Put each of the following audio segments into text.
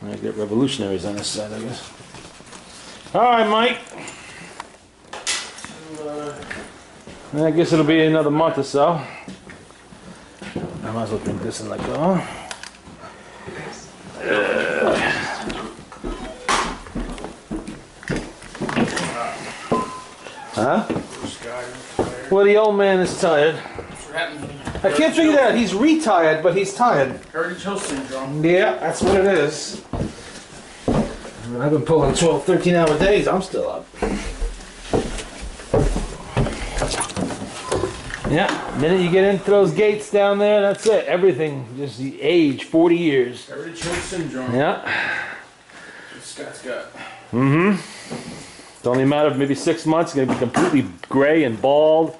I get revolutionaries on this side, I guess. All right, Mike. I guess it'll be another month or so. I might as well drink this and let go. Huh? Well, the old man is tired. I can't figure that out. He's retired, but he's tired. Heritage Hill syndrome. Yeah, that's what it is. I've been pulling 12, 13-hour days. I'm still up. Yeah, the minute you get into those gates down there, that's it. Everything, just the age, 40 years. Heritage Hill syndrome. Yeah. Scott's got. Mm-hmm. It's only a matter of maybe 6 months. It's going to be completely gray and bald.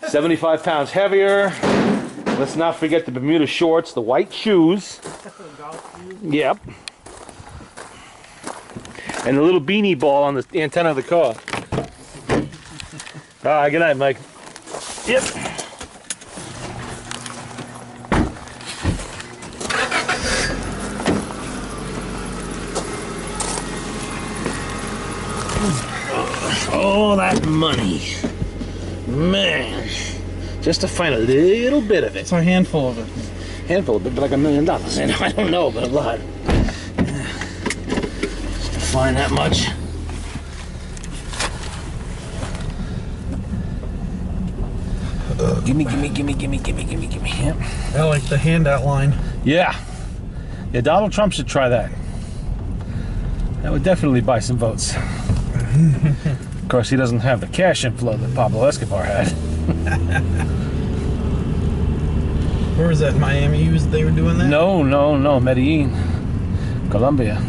75 pounds heavier. Let's not forget the Bermuda shorts, the white shoes. Yep. And the little beanie ball on the antenna of the car. All right, good night, Mike. Yep. All that money. Man. Just to find a little bit of it. It's a handful of it. Handful of it, but like $1 million. I don't know, but a lot. Just to find that much. Gimme. Yep. I like the handout line. Yeah. Yeah, Donald Trump should try that. That would definitely buy some votes. Of course, he doesn't have the cash inflow that Pablo Escobar had. Where was that? Miami? They were doing that? No. Medellin, Colombia.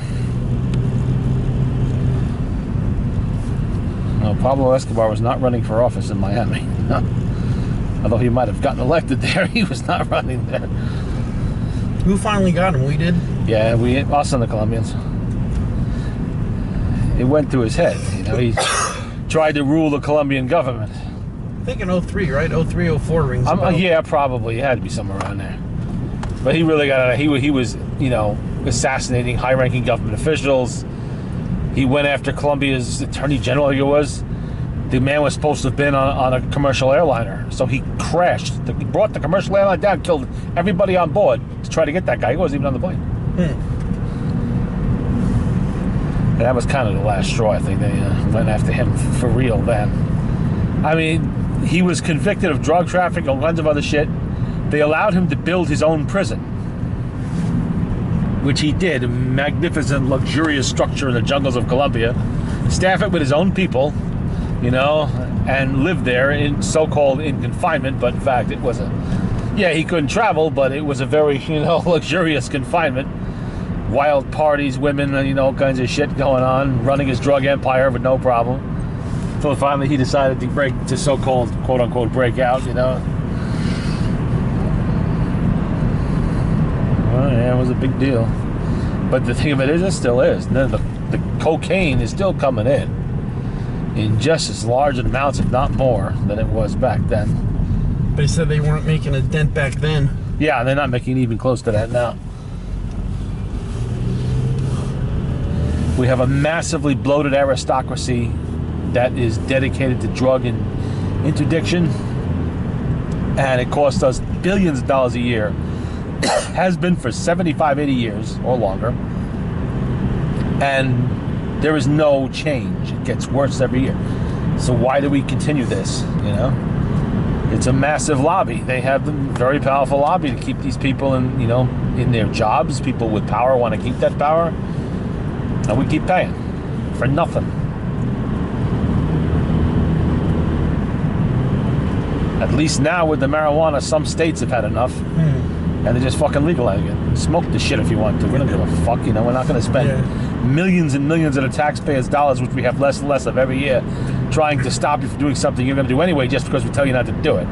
No, Pablo Escobar was not running for office in Miami. Although he might have gotten elected there, he was not running there. Who finally got him? We did? Yeah, us and the Colombians. It went through his head. You know, he tried to rule the Colombian government. I think in 03, right? 03, 04 rings a bell. Yeah, probably. It had to be somewhere around there. But he really got out. He was, you know, assassinating high-ranking government officials. He went after Colombia's attorney general, I think it was. The man was supposed to have been on a commercial airliner. So he crashed. He brought the commercial airline down, killed everybody on board to try to get that guy. He wasn't even on the plane. And that was kind of the last straw, I think. They went after him for real then. I mean, he was convicted of drug trafficking, all kinds of other shit. They allowed him to build his own prison, which he did. A magnificent, luxurious structure in the jungles of Colombia. Staff it with his own people, you know, and lived there in so-called in confinement, but in fact it was he couldn't travel, but it was a very, you know, luxurious confinement. Wild parties, women, you know, all kinds of shit going on, running his drug empire with no problem. Until finally he decided to so-called, quote-unquote, break out, you know. Well, yeah, it was a big deal. But the thing of it is, it still is. The cocaine is still coming in just as large amounts, if not more, than it was back then. They said they weren't making a dent back then. Yeah, they're not making even close to that now. We have a massively bloated aristocracy that is dedicated to drug and interdiction, and it costs us billions of dollars a year. Has been for 75, 80 years or longer, and there is no change. It gets worse every year. So why do we continue this, you know? It's a massive lobby. They have a very powerful lobby to keep these people in their jobs. People with power want to keep that power. And we keep paying for nothing. At least now with the marijuana, some states have had enough. And they're just fucking legalizing it. Smoke the shit if you want to. We don't give a fuck, you know. We're not going to spend millions and millions of the taxpayers' dollars, which we have less and less of every year, trying to stop you from doing something you're going to do anyway just because we tell you not to do it.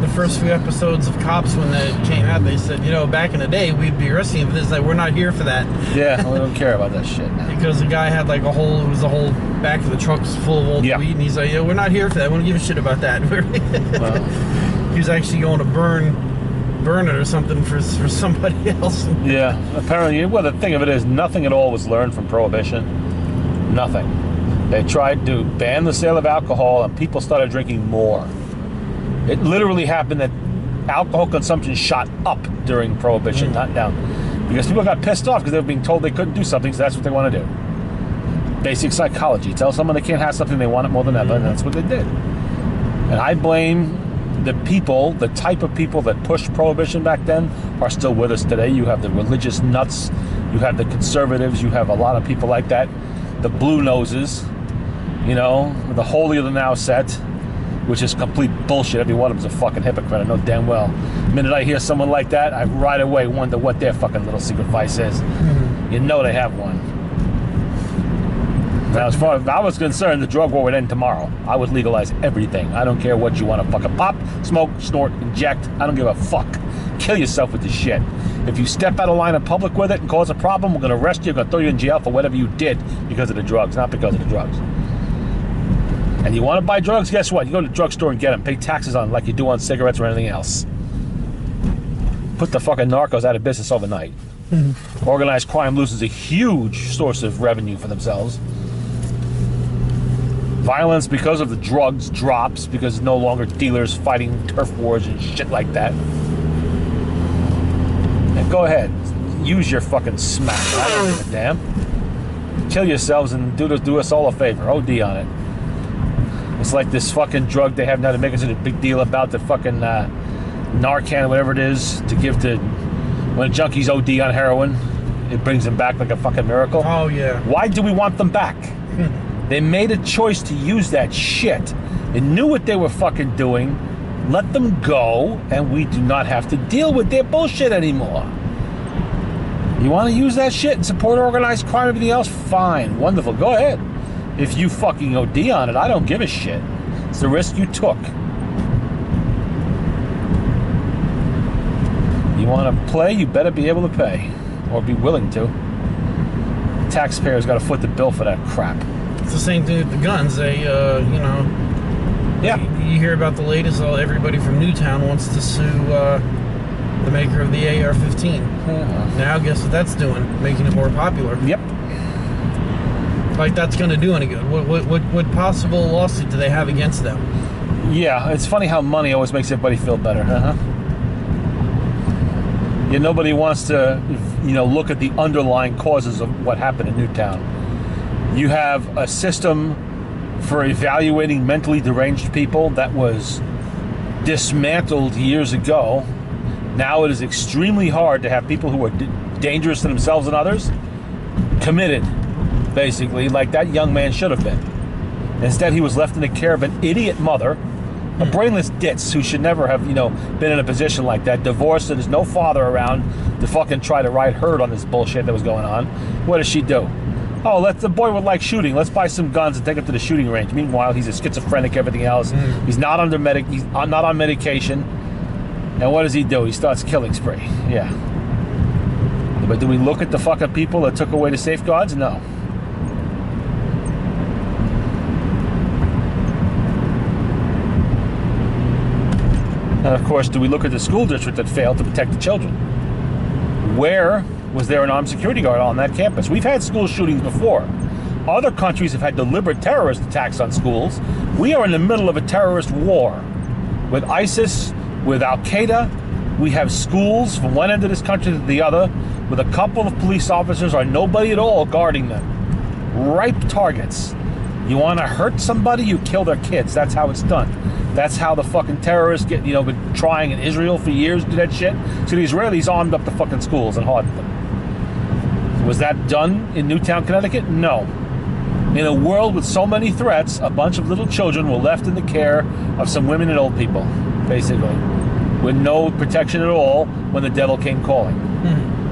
The first few episodes of Cops, when they came out, they said, you know, back in the day, we'd be arresting him for this. Like, we're not here for that. Yeah, we don't care about that shit now. Because the guy had like a whole back of the truck was full of old weed, and he's like, yeah, we're not here for that. We don't give a shit about that. He was actually going to burn burn it or something for somebody else. Yeah, apparently, well, the thing of it is, nothing at all was learned from Prohibition. Nothing. They tried to ban the sale of alcohol, and people started drinking more. It literally happened that alcohol consumption shot up during Prohibition, not down. Because people got pissed off because they were being told they couldn't do something, so that's what they want to do. Basic psychology. Tell someone they can't have something, they want it more than ever, and that's what they did. And I blame the people, the type of people that pushed Prohibition back then are still with us today. You have the religious nuts, you have the conservatives, you have a lot of people like that, the blue noses, you know, the holier than thou set, which is complete bullshit. Every one of them's a fucking hypocrite. I know damn well. The minute I hear someone like that, I right away wonder what their fucking little secret vice is. You know they have one. Now, as far as I was concerned, the drug war would end tomorrow. I would legalize everything. I don't care what you want to fucking pop, smoke, snort, inject. I don't give a fuck. Kill yourself with this shit. If you step out of line in public with it and cause a problem, we're going to arrest you, we're going to throw you in jail for whatever you did because of the drugs, not because of the drugs. And you want to buy drugs? Guess what? You go to the drugstore and get them. Pay taxes on them like you do on cigarettes or anything else. Put the fucking narcos out of business overnight. Organized crime loses a huge source of revenue for themselves. Violence because of the drugs drops because there's no longer dealers fighting turf wars and shit like that. And go ahead, use your fucking smack. I don't give a damn. Kill yourselves and do us all a favor. OD on it. It's like this fucking drug they have now to make such a big deal about, the fucking Narcan or whatever it is, to give to when junkies OD on heroin. It brings them back like a fucking miracle. Oh yeah. Why do we want them back? They made a choice to use that shit. They knew what they were fucking doing. Let them go, and we do not have to deal with their bullshit anymore. You want to use that shit and support organized crime and everything else? Fine, wonderful, go ahead. If you fucking OD on it, I don't give a shit. It's the risk you took. You want to play, you better be able to pay, or be willing to. Taxpayers got to foot the bill for that crap. It's the same thing with the guns. They, you know, Yeah. You hear about the latest. Everybody from Newtown wants to sue the maker of the AR-15. Now, guess what that's doing? Making it more popular. Yep. like that's going to do any good? What possible lawsuit do they have against them? Yeah, it's funny how money always makes everybody feel better. Yeah, nobody wants to, look at the underlying causes of what happened in Newtown. You have a system for evaluating mentally deranged people that was dismantled years ago. Now it is extremely hard to have people who are dangerous to themselves and others committed, basically, like that young man should have been. Instead, he was left in the care of an idiot mother, a brainless ditz who should never have, been in a position like that, divorced, and there's no father around to fucking try to ride herd on this bullshit that was going on. What does she do? Oh, the boy would like shooting. Let's buy some guns and take him to the shooting range. Meanwhile, he's a schizophrenic, everything else. He's not he's not on medication. And what does he do? He starts killing spree. Yeah. But do we look at the fucking people that took away the safeguards? No. And of course, do we look at the school district that failed to protect the children? Where was there an armed security guard on that campus? We've had school shootings before. Other countries have had deliberate terrorist attacks on schools. We are in the middle of a terrorist war with ISIS, with Al-Qaeda. We have schools from one end of this country to the other with a couple of police officers or nobody at all guarding them. Ripe targets. You want to hurt somebody, you kill their kids. That's how it's done. That's how the fucking terrorists get, been trying in Israel for years to do that shit. So the Israelis armed up the fucking schools and hardened them. Was that done in Newtown, Connecticut? No. In a world with so many threats, a bunch of little children were left in the care of some women and old people, basically, with no protection at all when the devil came calling.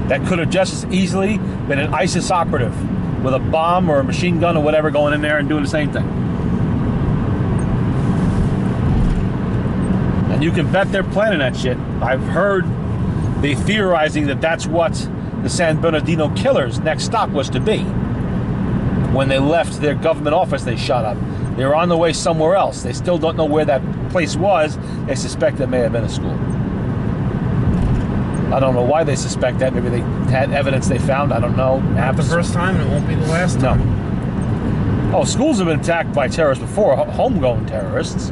That could have just as easily been an ISIS operative with a bomb or a machine gun or whatever going in there and doing the same thing. And you can bet they're planning that shit. I've heard they theorizing that that's what the San Bernardino killers' next stop was to be. When they left their government office, they shot up. They were on the way somewhere else. They still don't know where that place was. They suspect it may have been a school. I don't know why they suspect that. Maybe they had evidence they found. I don't know. Not the first time, and it won't be the last time. No. Oh, schools have been attacked by terrorists before, homegrown terrorists.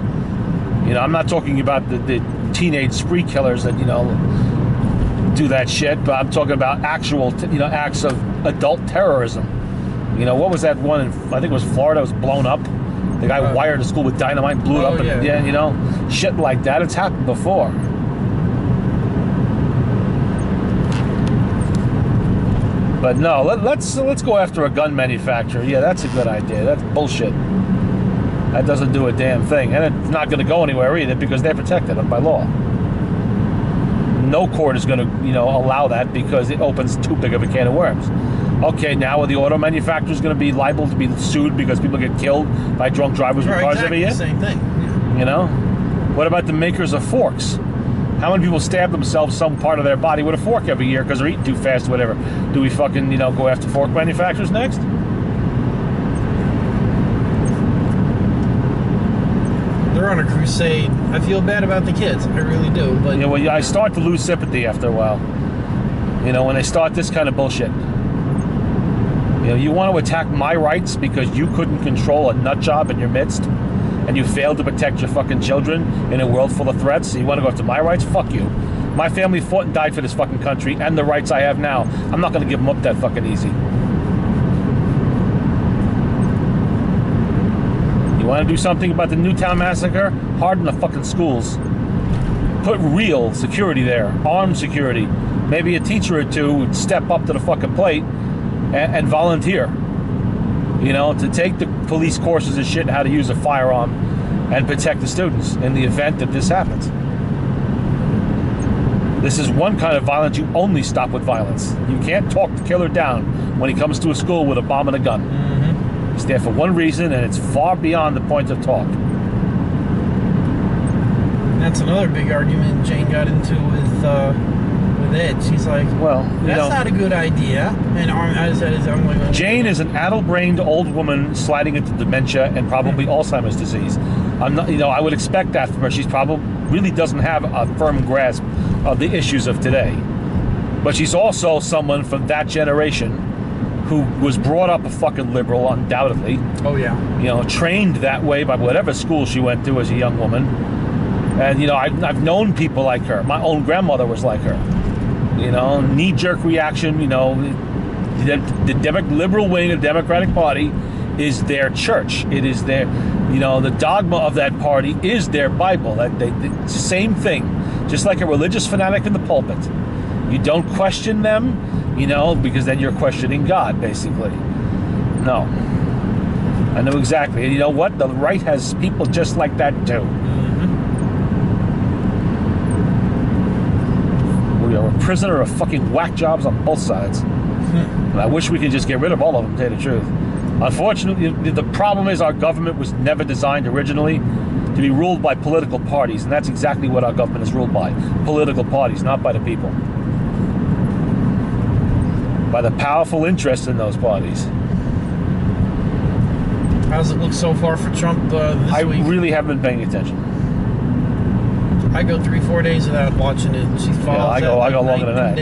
You know, I'm not talking about the teenage spree killers that, you know, do that shit, but I'm talking about actual, you know, acts of adult terrorism. You know, what was that one in, I think it was Florida, was blown up. The guy wired a school with dynamite, blew it up, and yeah, you know, shit like that. It's happened before. But no, let's go after a gun manufacturer. Yeah, that's a good idea. That's bullshit. That doesn't do a damn thing, and it's not going to go anywhere either because they're protected by law. No court is going to, you know, allow that because it opens too big of a can of worms. Okay, now are the auto manufacturers going to be liable to be sued because people get killed by drunk drivers with cars every year? Same thing. Yeah. You know? What about the makers of forks? How many people stab themselves some part of their body with a fork every year because they're eating too fast or whatever? Do we fucking, you know, go after fork manufacturers next? They're on a crusade. I feel bad about the kids. I really do. But you know, well, I start to lose sympathy after a while. You know, when they start this kind of bullshit. You know, you want to attack my rights because you couldn't control a nut job in your midst, and you failed to protect your fucking children in a world full of threats. So you want to go after my rights? Fuck you. My family fought and died for this fucking country and the rights I have now. I'm not going to give them up that fucking easy. You want to do something about the Newtown massacre? Harden the fucking schools. Put real security there, armed security. Maybe a teacher or two would step up to the fucking plate and volunteer. You know, to take the police courses and shit and how to use a firearm and protect the students in the event that this happens. This is one kind of violence you only stop with violence. You can't talk the killer down when he comes to a school with a bomb and a gun. Mm-hmm. He's there for one reason, and it's far beyond the point of talk. That's another big argument Jane got into with Ed. She's like, well, that's not a good idea. And I'm like, Jane is an addle-brained old woman sliding into dementia and probably Alzheimer's disease. I'm not, you know, I would expect that from her. She's probably really doesn't have a firm grasp of the issues of today. But she's also someone from that generation who was brought up a fucking liberal, undoubtedly. Oh yeah. You know, trained that way by whatever school she went to as a young woman. And you know, I've known people like her. My own grandmother was like her. You know, knee-jerk reaction. You know, the liberal wing of the Democratic Party is their church. It is their, you know, the dogma of that party is their Bible. That it's the same thing. Just like a religious fanatic in the pulpit. You don't question them, you know, because then you're questioning God, basically. No. I know exactly. And you know what? The right has people just like that too. We are a prisoner of fucking whack jobs on both sides. And I wish we could just get rid of all of them, to tell you the truth. Unfortunately, the problem is our government was never designed originally to be ruled by political parties, and that's exactly what our government is ruled by. Political parties, not by the people. By the powerful interests in those parties. How's it look so far for Trump this week? I really haven't been paying attention. I go 3-4 days without watching it. She follows I go longer than that.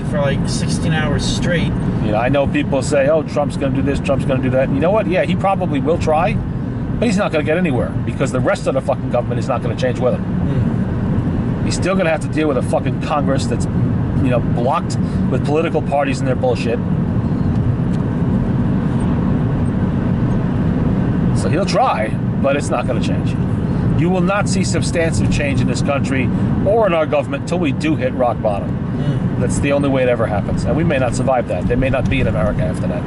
For like 16 hours straight. You know, I know people say, "Oh, Trump's going to do this, Trump's going to do that." And you know what? Yeah, he probably will try, but he's not going to get anywhere because the rest of the fucking government is not going to change with him. He's still going to have to deal with a fucking Congress that's, you know, blocked with political parties and their bullshit. So he'll try, but it's not going to change. You will not see substantive change in this country or in our government until we do hit rock bottom. That's the only way it ever happens. And we may not survive that. There may not be in America after that.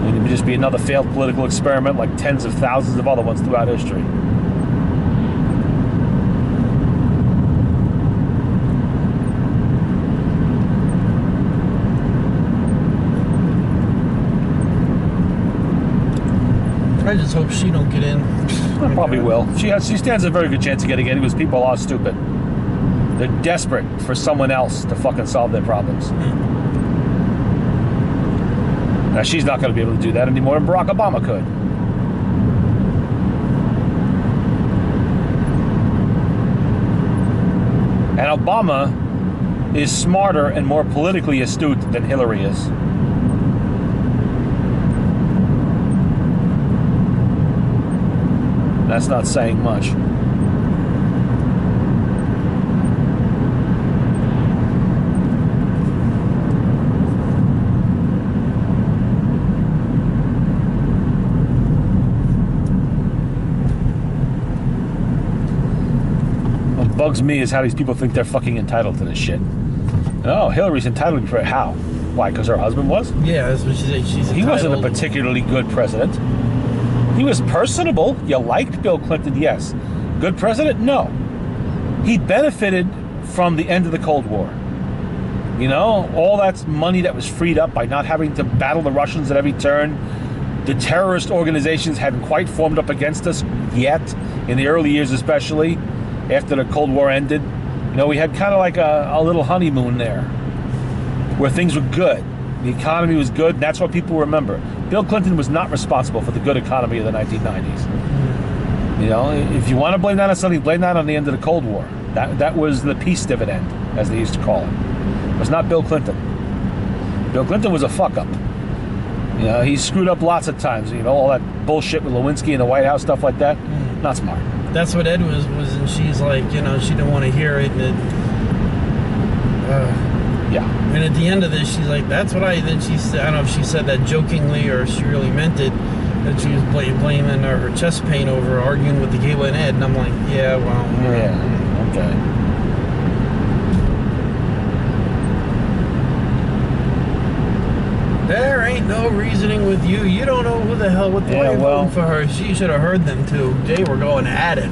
It may just be another failed political experiment like tens of thousands of other ones throughout history. I just hope she don't get in. Probably will. She stands a very good chance of getting in because people are stupid. They're desperate for someone else to fucking solve their problems. Now, she's not going to be able to do that any more than Barack Obama could. And Obama is smarter and more politically astute than Hillary is. That's not saying much. What bugs me is how these people think they're fucking entitled to this shit. Oh, Hillary's entitled to it. How? Why? Because her husband was? Yeah, that's what she said. She's He wasn't a entitled. particularly good president. He was personable. You liked Bill Clinton, yes. Good president? No. He benefited from the end of the Cold War. You know, all that money that was freed up by not having to battle the Russians at every turn. The terrorist organizations hadn't quite formed up against us yet, in the early years especially, after the Cold War ended. You know, we had kind of like a little honeymoon there, where things were good. The economy was good, and that's what people remember. Bill Clinton was not responsible for the good economy of the 1990s. You know, if you want to blame that on something, blame that on the end of the Cold War. That was the peace dividend, as they used to call it. It was not Bill Clinton. Bill Clinton was a fuck-up. You know, he screwed up lots of times. You know, all that bullshit with Lewinsky in the White House, stuff like that. Not smart. That's what Ed was, and she's like, you know, she didn't want to hear it, and Yeah. and at the end of this, she's like, that's what then she said, I don't know if she said that jokingly or she really meant it, that she was blaming her chest pain over arguing with the Gateway and Ed, and I'm like, yeah, well, Yeah. Okay. there ain't no reasoning with you. You don't know who the hell, what the way voting for her. She should have heard them too. They were going at it.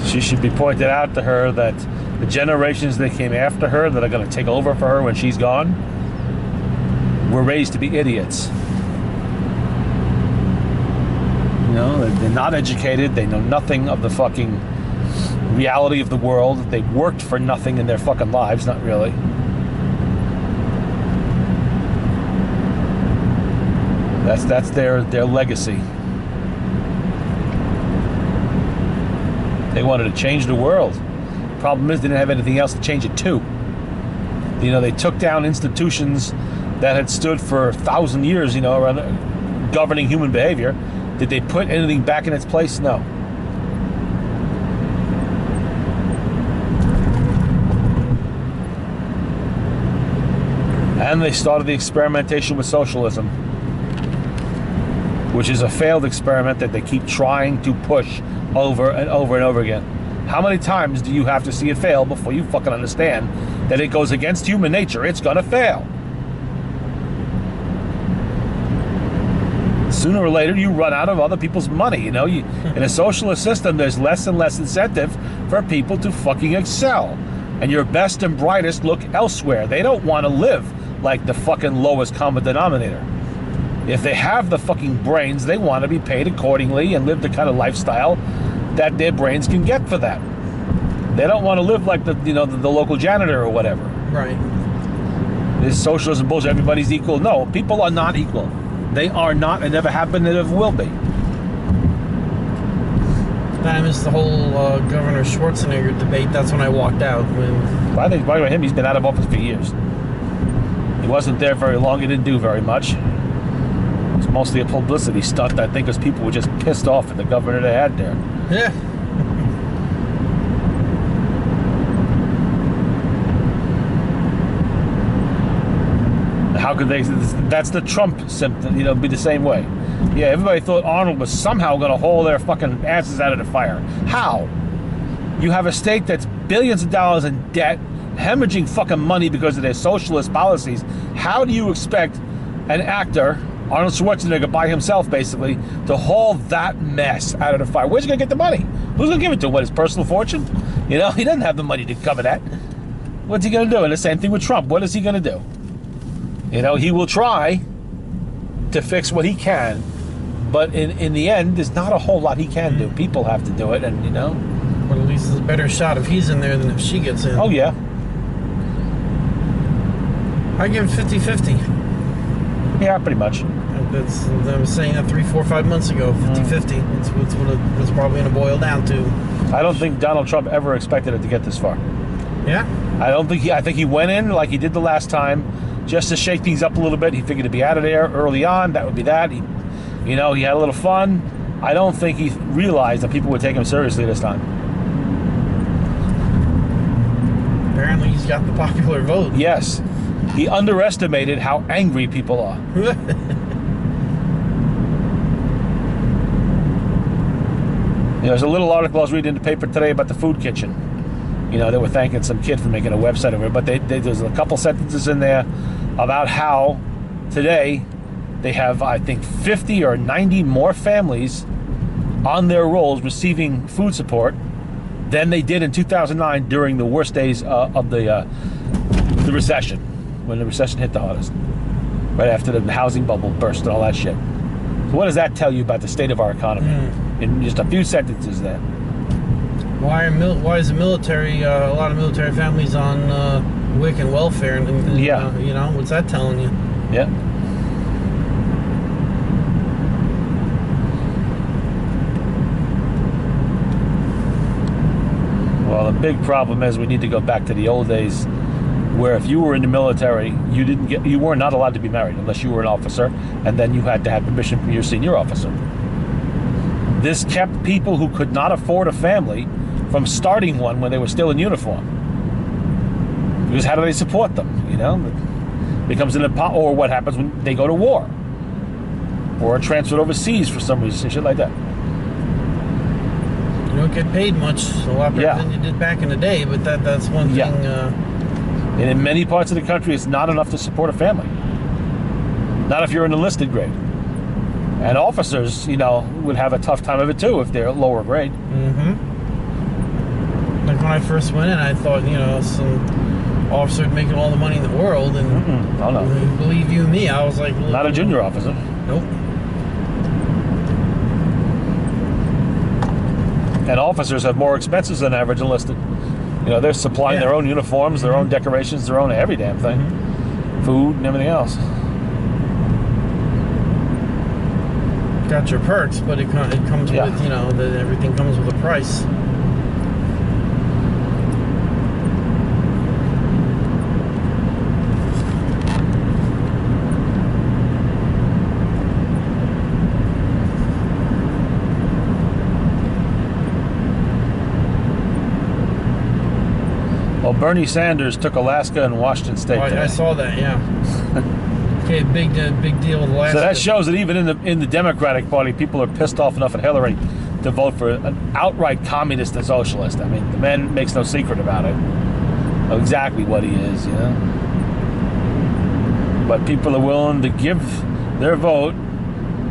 She should be pointed out to her that the generations that came after her that are going to take over for her when she's gone were raised to be idiots. You know, they're not educated. They know nothing of the fucking reality of the world. They worked for nothing in their fucking lives, not really. That's their legacy. They wanted to change the world. Problem is, they didn't have anything else to change it to. You know, they took down institutions that had stood for 1,000 years, you know, around governing human behavior. Did they put anything back in its place? No. And they started the experimentation with socialism, which is a failed experiment that they keep trying to push over and over and over again. How many times do you have to see it fail before you fucking understand that it goes against human nature? It's gonna fail. Sooner or later, you run out of other people's money. You know, in a socialist system, there's less and less incentive for people to fucking excel. And your best and brightest look elsewhere. They don't want to live like the fucking lowest common denominator. If they have the fucking brains, they want to be paid accordingly and live the kind of lifestyle that their brains can get for that. They don't want to live like the local janitor or whatever. Right. This socialism bullshit, everybody's equal. No, people are not equal. They are not, and never have been, and never will be. I missed the whole Governor Schwarzenegger debate. That's when I walked out. I think, by the way, he's been out of office for years. He wasn't there very long. He didn't do very much. It was mostly a publicity stunt, I think, because people were just pissed off at the governor they had there. Yeah. How could they? That's the Trump symptom, you know, be the same way. Yeah, everybody thought Arnold was somehow going to haul their fucking asses out of the fire. How? You have a state that's billions of dollars in debt, hemorrhaging fucking money because of their socialist policies. How do you expect an actor, Arnold Schwarzenegger by himself basically, to haul that mess out of the fire? Where's he going to get the money? Who's going to give it to him? What, his personal fortune? You know, he doesn't have the money to cover that. What's he going to do? And the same thing with Trump. What is he going to do? You know, he will try to fix what he can, but in the end, there's not a whole lot he can do. People have to do it, and, you know. But at least there's a better shot if he's in there than if she gets in. Oh, yeah. I give him 50-50. Yeah, pretty much. I was saying that 3, 4, 5 months ago, 50-50. That's what it's probably going to boil down to. I don't think Donald Trump ever expected it to get this far. Yeah? I think he went in like he did the last time, just to shake things up a little bit. He figured to be out of there early on. That would be that. He had a little fun. I don't think he realized that people would take him seriously this time. Apparently, he's got the popular vote. Yes, he underestimated how angry people are. There's a little article I was reading in the paper today about the food kitchen. They were thanking some kid for making a website of it, but there's a couple sentences in there about how today they have, I think, 50 or 90 more families on their rolls receiving food support than they did in 2009 during the worst days of the recession, when the recession hit the hardest, right after the housing bubble burst and all that shit. So what does that tell you about the state of our economy? In just a few sentences there. Why is the military, a lot of military families on WIC and welfare? And Yeah. What's that telling you? Yeah. Well, the big problem is we need to go back to the old days, where if you were in the military, you were not allowed to be married unless you were an officer, and then you had to have permission from your senior officer. This kept people who could not afford a family from starting one when they were still in uniform. Because how do they support them? It becomes or what happens when they go to war, or are transferred overseas for some reason, shit like that. You don't get paid much, a lot better than you did back in the day, but that's one thing. And in many parts of the country, it's not enough to support a family. Not if you're an enlisted grade. And officers, would have a tough time of it too if they're lower grade. Mm-hmm. Like when I first went in, I thought, some officer making all the money in the world, and Oh, no. Believe you me, I was like, Not a junior officer. Nope. And officers have more expenses than average enlisted. They're supplying their own uniforms, their own decorations, their own every damn thing. Food and everything else. Got your perks, but it comes with, everything comes with a price. Well, Bernie Sanders took Alaska and Washington State. I saw that, yeah. Okay, big deal with Alaska. So that shows that even in the Democratic Party, people are pissed off enough at Hillary to vote for an outright communist and socialist. I mean, the man makes no secret about it. Know exactly what he is, But people are willing to give their vote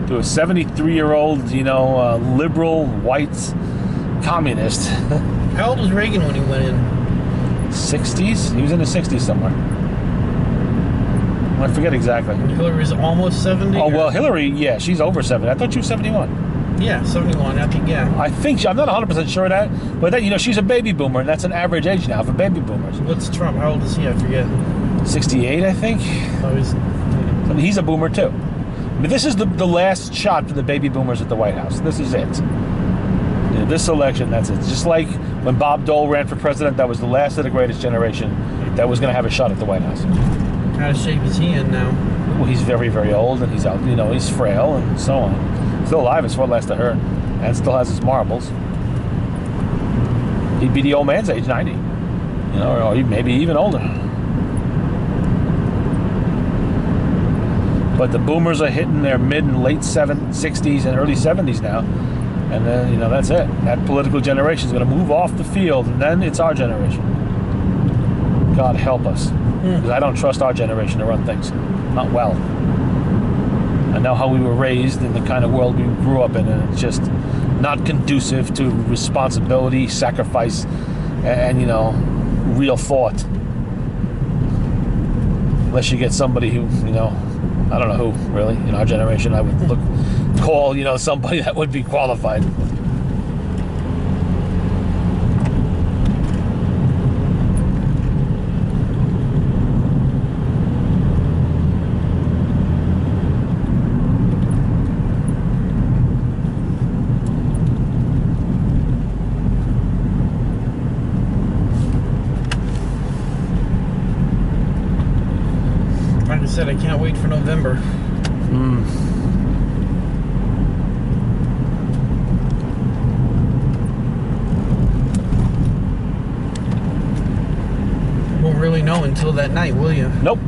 to a 73-year-old, liberal, white communist. How old was Reagan when he went in? 60s? He was in the 60s somewhere. I forget exactly. Hillary's almost 70? Oh, well, Hillary, she's over 70. I thought she was 71. Yeah, 71, I think, yeah. I'm not 100% sure of that, but she's a baby boomer, and that's an average age now for baby boomers. What's Trump? How old is he? I forget. 68, I think. Oh, He's a boomer, too. But this is the last shot for the baby boomers at the White House. This is it. This election, that's it. Just like when Bob Dole ran for president, that was the last of the greatest generation that was going to have a shot at the White House. What kind of shape is he in now? Well, he's very, very old, and he's out. He's frail and so on. Still alive as far last I heard, and still has his marbles. He'd be the old man's age, 90. Or maybe even older. But the boomers are hitting their mid and late 60s and early 70s now. And then, that's it. That political generation is going to move off the field, and then it's our generation. God help us. Because I don't trust our generation to run things. Not well. I know how we were raised in the kind of world we grew up in, and it's just not conducive to responsibility, sacrifice, and real thought. Unless you get somebody who, I don't know who, really. In our generation, I would call, somebody that would be qualified. said, I can't wait for November. Won't really know until that night, will you? Nope.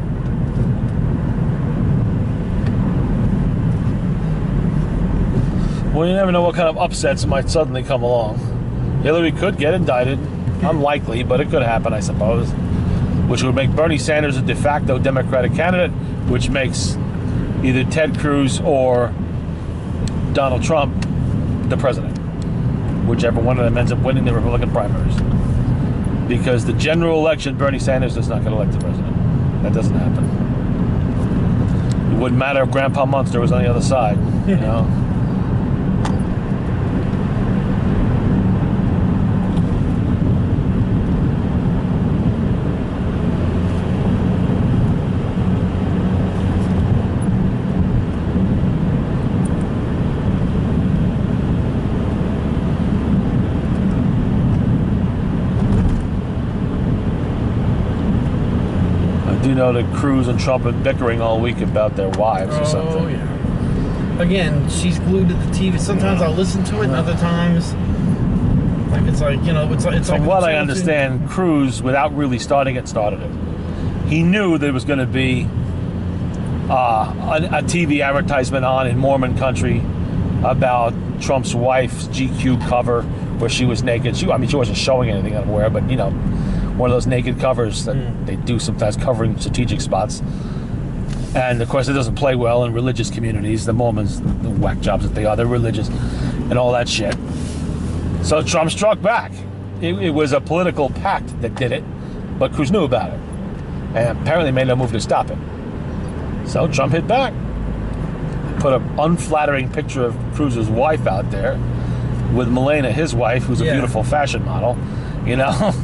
Well, you never know what kind of upsets might suddenly come along. Hillary could get indicted. Unlikely, but it could happen, I suppose. Which would make Bernie Sanders a de facto Democratic candidate, which makes either Ted Cruz or Donald Trump the president. Whichever one of them ends up winning the Republican primaries. Because the general election, Bernie Sanders does not get elected president. That doesn't happen. It wouldn't matter if Grandpa Munster was on the other side, you know? You know that Cruz and Trump are bickering all week about their wives or something. Oh, yeah. Again, she's glued to the TV. Sometimes I'll listen to it, and other times, like it's like, you know, it's like. From what I understand, Cruz, without really starting it, started it. He knew there was going to be a TV advertisement on in Mormon country about Trump's wife's GQ cover where she was naked. She wasn't showing anything anywhere, but you know. One of those naked covers that they do sometimes covering strategic spots. And of course it doesn't play well in religious communities. The Mormons, the whack jobs that they are, they're religious and all that shit. So Trump struck back. It was a political pact that did it, but Cruz knew about it. And apparently made no move to stop it. So Trump hit back. Put an unflattering picture of Cruz's wife out there with Melania, his wife, who's a beautiful fashion model, you know.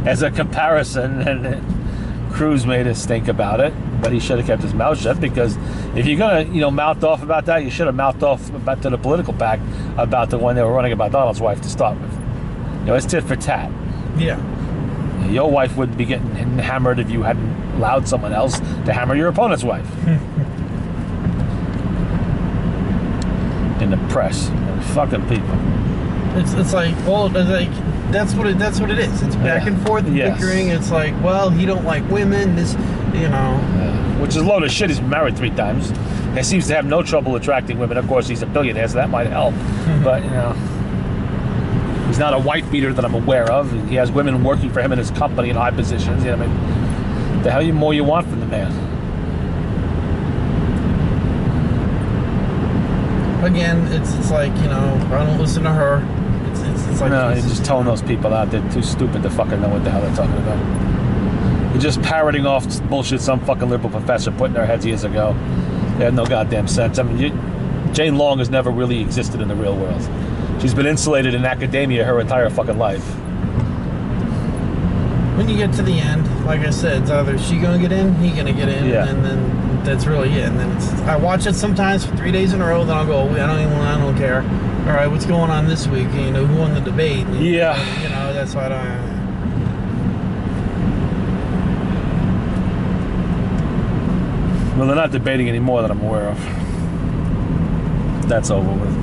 As a comparison, and Cruz made us think about it, but he should have kept his mouth shut, because if you're gonna, you know, mouth off about that, you should have mouthed off about to the political pact about the one they were running about Donald's wife to start with. You know, it's tit for tat. Yeah. Your wife wouldn't be getting hammered if you hadn't allowed someone else to hammer your opponent's wife. In the press, fucking people. It's like, well, like. That's what it is. It's back and forth bickering. It's like, well, he don't like women. This, you know, which is a load of shit. He's been married 3 times. He seems to have no trouble attracting women. Of course, he's a billionaire, so that might help. But you know, he's not a wife beater that I'm aware of. He has women working for him in his company in high positions. You know, I mean, the hell more you want from the man? Again, it's like, you know, I don't listen to her. It's like, no, you're just telling those people out there too stupid to fucking know what the hell they're talking about. You're just parroting off bullshit some fucking liberal professor put in their heads years ago. They have no goddamn sense. I mean, Jane Long has never really existed in the real world. She's been insulated in academia her entire fucking life. When you get to the end, like I said, it's either she gonna get in, he gonna get in, and then that's really it. And then I watch it sometimes for 3 days in a row, then I'll go, I don't care. All right, what's going on this week? You know, who won the debate? And, you know, that's why I don't. Well, they're not debating anymore that I'm aware of. That's over with.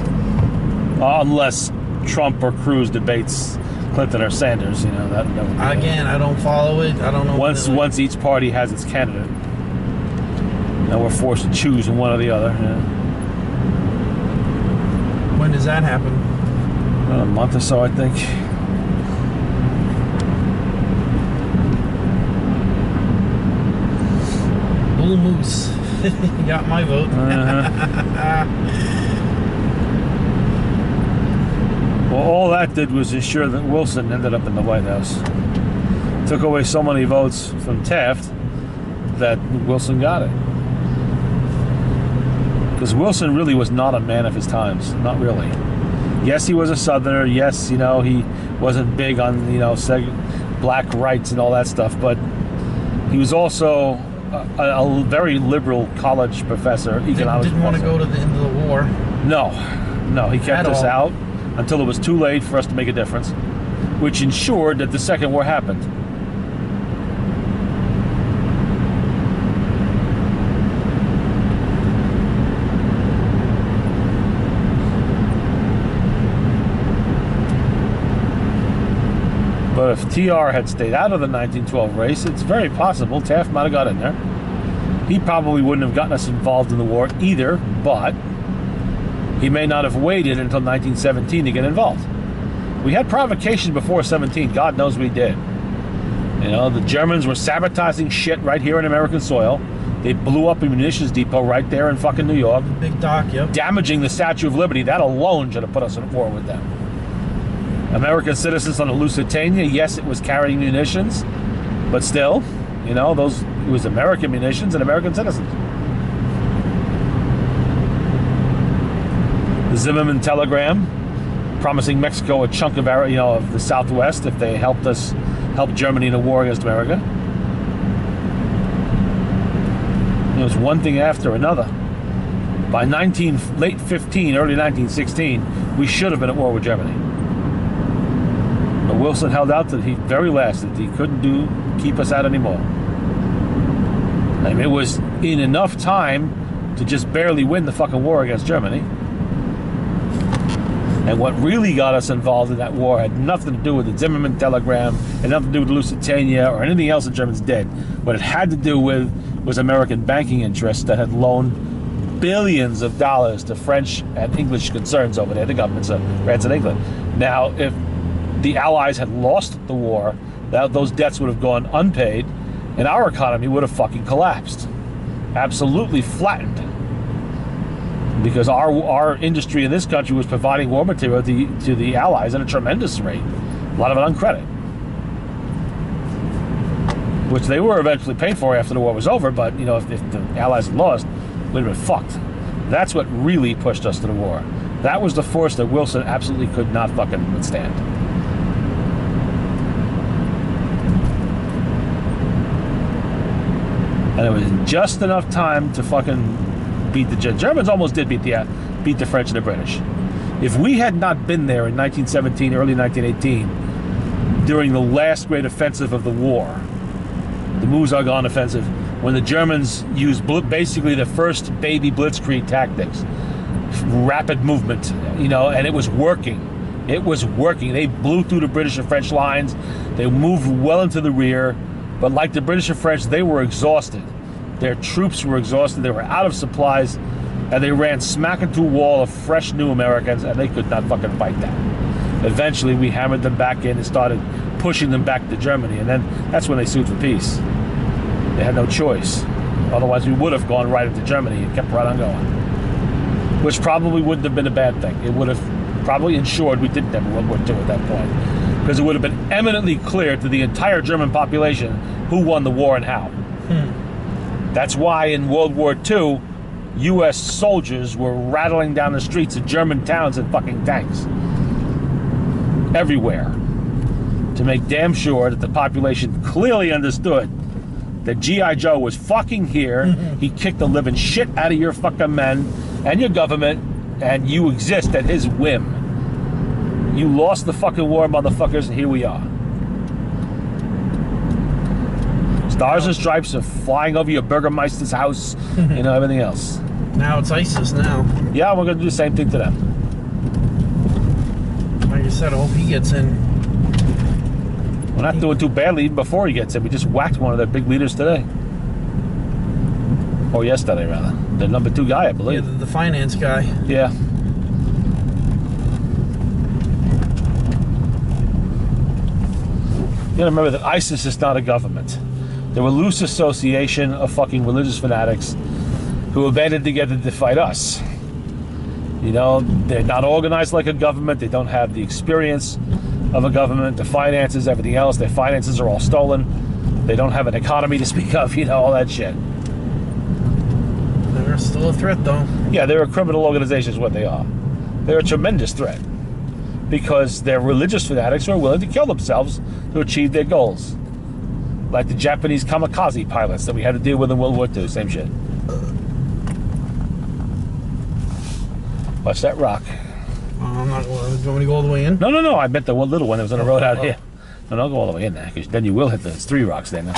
Unless Trump or Cruz debates Clinton or Sanders, you know, that would be again, I don't follow it. I don't know. Once each party has its candidate, and we're forced to choose one or the other. Yeah. When does that happen? A month or so, I think. Bull Moose. You got my vote. Well, all that did was ensure that Wilson ended up in the White House. Took away so many votes from Taft that Wilson got it. Because Wilson really was not a man of his times. Not really. Yes, he was a Southerner. Yes, you know, he wasn't big on, you know, black rights and all that stuff. But he was also a very liberal college professor, economics Didn't want to go to the end of the war. No. He kept us out until it was too late for us to make a difference, which ensured that the Second War happened. if TR had stayed out of the 1912 race, it's very possible Taft might have got in there. He probably wouldn't have gotten us involved in the war either, but he may not have waited until 1917 to get involved. We had provocation before 17. God knows we did. You know, the Germans were sabotaging shit right here in American soil. They blew up a munitions depot right there in fucking New York. Big dock, yep. Damaging the Statue of Liberty. That alone should have put us in war with them. American citizens on the Lusitania, yes, it was carrying munitions, but still, you know, it was American munitions and American citizens. The Zimmerman telegram promising Mexico a chunk of of the Southwest if they help Germany in a war against America. It was one thing after another. By late 15, early 1916, we should have been at war with Germany. But Wilson held out to the very last that he couldn't keep us out anymore. I mean, it was in enough time to just barely win the fucking war against Germany. And what really got us involved in that war had nothing to do with the Zimmerman telegram, had nothing to do with Lusitania or anything else the Germans did. What it had to do with was American banking interests that had loaned billions of dollars to French and English concerns over there, the governments of France and England. Now, if the Allies had lost the war, those debts would have gone unpaid, and our economy would have fucking collapsed. Absolutely flattened. Because our industry in this country was providing war material to the Allies at a tremendous rate. A lot of it on credit. Which they were eventually paid for after the war was over, but, you know, if the Allies had lost, we'd have been fucked. That's what really pushed us to the war. That was the force that Wilson absolutely could not fucking withstand. And it was just enough time to fucking beat the Germans. Almost did beat the French and the British. If we had not been there in 1917, early 1918, during the last great offensive of the war, the Meuse-Argonne offensive, when the Germans used basically the first baby blitzkrieg tactics, rapid movement, you know, and it was working. It was working. They blew through the British and French lines. They moved well into the rear, but like the British and French, they were exhausted. Their troops were exhausted, they were out of supplies, and they ran smack into a wall of fresh new Americans, and they could not fucking fight that. Eventually, we hammered them back in and started pushing them back to Germany, and then that's when they sued for peace. They had no choice. Otherwise, we would have gone right into Germany and kept right on going. Which probably wouldn't have been a bad thing. It would have probably ensured we didn't have World War II at that point. Because it would have been eminently clear to the entire German population who won the war and how. That's why in World War II, U.S. soldiers were rattling down the streets of German towns in fucking tanks. Everywhere. To make damn sure that the population clearly understood that G.I. Joe was fucking here. He kicked the living shit out of your fucking men and your government, and you exist at his whim. You lost the fucking war, motherfuckers, and here we are. Stars and stripes are flying over your Burgermeister's house, you know, everything else. Now it's ISIS now. Yeah, we're going to do the same thing to them. Like I said, I hope he gets in. We're not doing too badly even before he gets in. We just whacked one of their big leaders today. Or yesterday, rather. The number 2 guy, I believe. Yeah, the finance guy. Yeah. You gotta remember that ISIS is not a government. They're a loose association of fucking religious fanatics who have banded together to fight us. You know, they're not organized like a government. They don't have the experience of a government, the finances, everything else. Their finances are all stolen. They don't have an economy to speak of, you know, all that shit. They're still a threat, though. Yeah, they're a criminal organization is what they are. They're a tremendous threat because they're religious fanatics who are willing to kill themselves to achieve their goals. Like the Japanese kamikaze pilots that we had to deal with in World War II. Same shit. Watch that rock. I'm not going to go all the way in. No. I meant the one little one that was on the road out here. No, don't go all the way in there, because then you will hit those 3 rocks there now.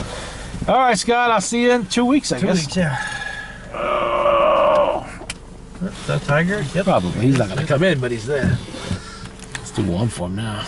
All right, Scott. I'll see you in 2 weeks, I guess. 2 weeks, yeah. Oh. Is that Tiger? Yep. Probably. He's not going to come in, but he's there. It's too warm for him now.